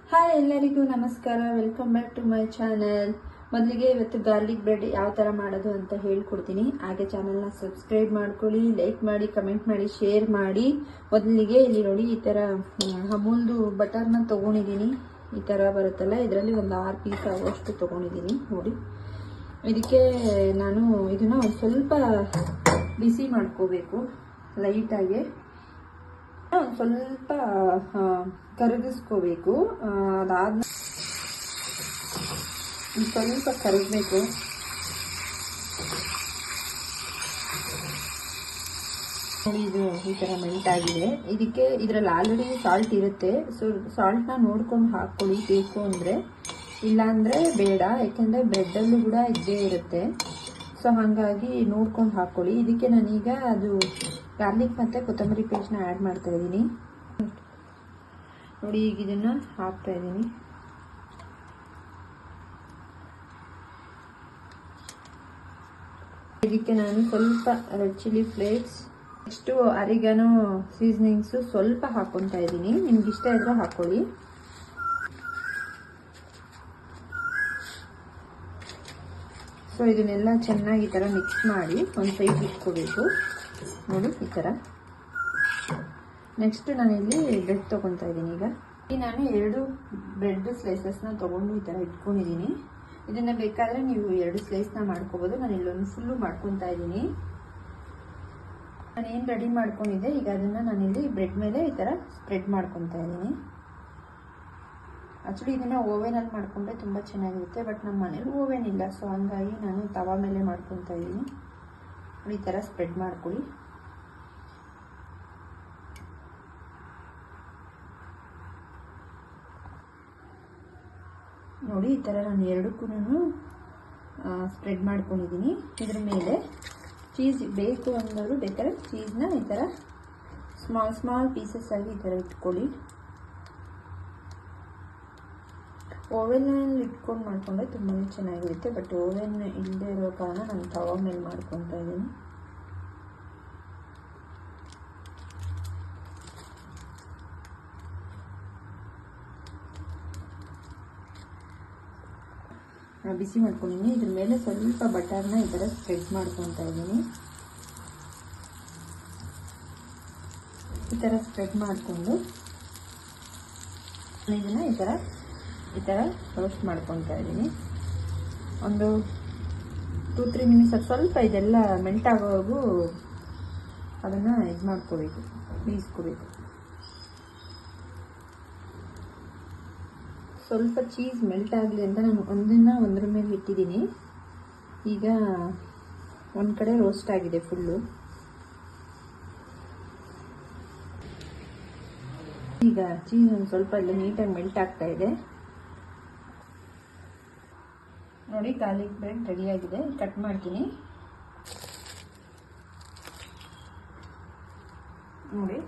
Hi ಎಲ್ಲರಿಗೂ ನಮಸ್ಕಾರ, welcome back to my channel. ಮೊದಲಿಗೆ ಇವತ್ತು ಗಾರ್ಲಿಕ್ ಬ್ರೆಡ್ ಯಾವ ಥರ ಮಾಡೋದು ಅಂತ ಹೇಳ್ಕೊಡ್ತೀನಿ. ಹಾಗೆ ಚಾನಲ್ನ ಸಬ್ಸ್ಕ್ರೈಬ್ ಮಾಡ್ಕೊಳ್ಳಿ, ಲೈಕ್ ಮಾಡಿ, ಕಮೆಂಟ್ ಮಾಡಿ, ಶೇರ್ ಮಾಡಿ. ಮೊದಲಿಗೆ ಇಲ್ಲಿ ನೋಡಿ, ಈ ಥರ ಅಮೂಲ್ದು ಬಟರ್ನ ತೊಗೊಂಡಿದ್ದೀನಿ. ಈ ಥರ ಬರುತ್ತಲ್ಲ, ಇದರಲ್ಲಿ ಒಂದು 6 ಪೀಸ್ ಆಗುವಷ್ಟು ತೊಗೊಂಡಿದ್ದೀನಿ ನೋಡಿ. ಇದಕ್ಕೆ ನಾನು ಇದನ್ನು ಒಂದು ಸ್ವಲ್ಪ ಬಿಸಿ ಮಾಡ್ಕೋಬೇಕು ಲೈಟಾಗಿ. ಒಂದು ಸ್ವಲ್ಪ ಕರಗಿಸ್ಕೋಬೇಕು. ಅದಾದ್ಮೇಲೆ ಸ್ವಲ್ಪ ಕರಗಬೇಕು. ನೋಡಿ, ಇದು ಈ ಥರ ಮೆಲ್ಟ್ ಆಗಿದೆ. ಇದಕ್ಕೆ ಇದರಲ್ಲಿ ಆಲ್ರೆಡಿ ಸಾಲ್ಟ್ ಇರುತ್ತೆ. ಸೊ ಸಾಲ್ಟ್ನ ನೋಡ್ಕೊಂಡು ಹಾಕ್ಕೊಳ್ಳಿ ಬೇಕು ಅಂದರೆ, ಇಲ್ಲಾಂದರೆ ಬೇಡ, ಯಾಕೆಂದರೆ ಬ್ರೆಡ್ಡಲ್ಲೂ ಕೂಡ ಇದ್ದೇ ಇರುತ್ತೆ. ಸೊ ಹಾಗಾಗಿ ನೋಡ್ಕೊಂಡು ಹಾಕ್ಕೊಳ್ಳಿ. ಇದಕ್ಕೆ ನಾನೀಗ ಅದು ಗಾರ್ಲಿಕ್ ಮತ್ತು ಕೊತ್ತಂಬರಿ ಪೇಸ್ಟ್ನ ಆ್ಯಡ್ ಮಾಡ್ತಾ ಇದ್ದೀನಿ ನೋಡಿ. ಈಗ ಇದನ್ನು ಹಾಕ್ತಾ ಇದ್ದೀನಿ. ಇದಕ್ಕೆ ನಾನು ಸ್ವಲ್ಪ ರೆಡ್ ಚಿಲ್ಲಿ ಫ್ಲೇಕ್ಸ್, ನೆಕ್ಸ್ಟು ಅರಿಗಾನೋ ಸೀಸನಿಂಗ್ಸು ಸ್ವಲ್ಪ ಹಾಕ್ಕೊತಾ ಇದ್ದೀನಿ. ನಿಮ್ಗೆ ಇಷ್ಟ ಇದ್ರೂ ಹಾಕ್ಕೊಳ್ಳಿ. ಸೊ ಇದನ್ನೆಲ್ಲ ಚೆನ್ನಾಗಿ ಈ ಥರ ಮಿಕ್ಸ್ ಮಾಡಿ ಒಂದು ಸೈಡ್ ಇಟ್ಕೋಬೇಕು ನೋಡಿ, ಈ ಥರ. ನೆಕ್ಸ್ಟ್ ನಾನಿಲ್ಲಿ ಬ್ರೆಡ್ ತೊಗೊತಾ ಇದ್ದೀನಿ. ಈಗ ನಾನು 2 ಬ್ರೆಡ್ ಸ್ಲೈಸಸ್ನ ತೊಗೊಂಡು ಈ ಥರ ಇಟ್ಕೊಂಡಿದ್ದೀನಿ. ಇದನ್ನು ಬೇಕಾದರೆ ನೀವು 2 ಸ್ಲೈಸ್ನ ಮಾಡ್ಕೋಬೋದು. ನಾನು ಇಲ್ಲೊಂದು ಫುಲ್ಲು ಮಾಡ್ಕೊತಾ ಇದ್ದೀನಿ. ನಾನೇನು ರೆಡಿ ಮಾಡ್ಕೊಂಡಿದ್ದೆ, ಈಗ ಅದನ್ನು ನಾನಿಲ್ಲಿ ಬ್ರೆಡ್ ಮೇಲೆ ಈ ಥರ ಸ್ಪ್ರೆಡ್ ಮಾಡ್ಕೊತಾ ಇದ್ದೀನಿ. ಆ್ಯಕ್ಚುಲಿ ಇದನ್ನು ಓವೆನಲ್ಲಿ ಮಾಡಿಕೊಂಡ್ರೆ ತುಂಬ ಚೆನ್ನಾಗಿರುತ್ತೆ, ಬಟ್ ನಮ್ಮ ಮನೇಲಿ ಓವೆನ್ ಇಲ್ಲ. ಸೊ ಹಂಗಾಗಿ ನಾನು ತವಾ ಮೇಲೆ ಮಾಡ್ಕೊತಾ ಇದ್ದೀನಿ. ಈ ಥರ ಸ್ಪ್ರೆಡ್ ಮಾಡ್ಕೊಳ್ಳಿ. ನೋಡಿ, ಈ ಥರ ನಾನು ಎರಡಕ್ಕೂ ಸ್ಪ್ರೆಡ್ ಮಾಡ್ಕೊಂಡಿದ್ದೀನಿ. ಇದ್ರ ಮೇಲೆ ಚೀಸ್ ಬೇಕು ಅನ್ನೋರು ಬೇಕಾದ್ರೆ ಚೀಸ್ನ ಈ ಥರ ಸ್ಮಾಲ್ ಪೀಸಸ್ ಆಗಿ ಈ ಥರ ಇಟ್ಕೊಳ್ಳಿ. ಓವೆನಲ್ಲಿ ಇಟ್ಕೊಂಡು ಮಾಡಿಕೊಂಡ್ರೆ ತುಂಬಾ ಚೆನ್ನಾಗಿರುತ್ತೆ, ಬಟ್ ಓವೆನ್ ಇಲ್ಲದೆ ಇರೋ ಕಾರಣ ನಾನು ತವಾ ಮೇಲೆ ಮಾಡ್ಕೊತಾ ಇದ್ದೀನಿ. ಬಿಸಿ ಮಾಡ್ಕೊಂಡಿದ್ದೀನಿ. ಇದ್ರ ಮೇಲೆ ಸ್ವಲ್ಪ ಬಟರ್ನ ಈ ಥರ ಸ್ಪ್ರೆಡ್ ಮಾಡ್ಕೊತಾ ಇದ್ದೀನಿ. ಈ ಥರ ಸ್ಪ್ರೆಡ್ ಮಾಡಿಕೊಂಡು ಇದನ್ನು ಈ ಥರ ರೋಸ್ಟ್ ಮಾಡ್ಕೊತಾ ಇದ್ದೀನಿ. ಒಂದು 2-3 ಮಿನಿಟ್ಸ್ ಸ್ವಲ್ಪ ಇದೆಲ್ಲ ಮೆಲ್ಟ್ ಆಗೋವರೆಗೂ ಅದನ್ನು ಇದು ಮಾಡ್ಕೋಬೇಕು, ಬೇಯಿಸ್ಕೋಬೇಕು. ಸ್ವಲ್ಪ ಚೀಸ್ ಮೆಲ್ಟ್ ಆಗಲಿ ಅಂತ ನಾನು ಒಂದ್ರ ಮೇಲೆ ಇಟ್ಟಿದ್ದೀನಿ. ಈಗ ಒಂದು ಕಡೆ ರೋಸ್ಟ್ ಆಗಿದೆ ಫುಲ್ಲು. ಈಗ ಚೀಸ್ ಒಂದು ಸ್ವಲ್ಪ ಎಲ್ಲ ನೀಟಾಗಿ ಮೆಲ್ಟ್ ಆಗ್ತಾ ಇದೆ ನೋಡಿ. ಗಾರ್ಲಿಕ್ ಬ್ರೆಡ್ ರೆಡಿಯಾಗಿದೆ. ಕಟ್ ಮಾಡ್ತೀನಿ ನೋಡಿ.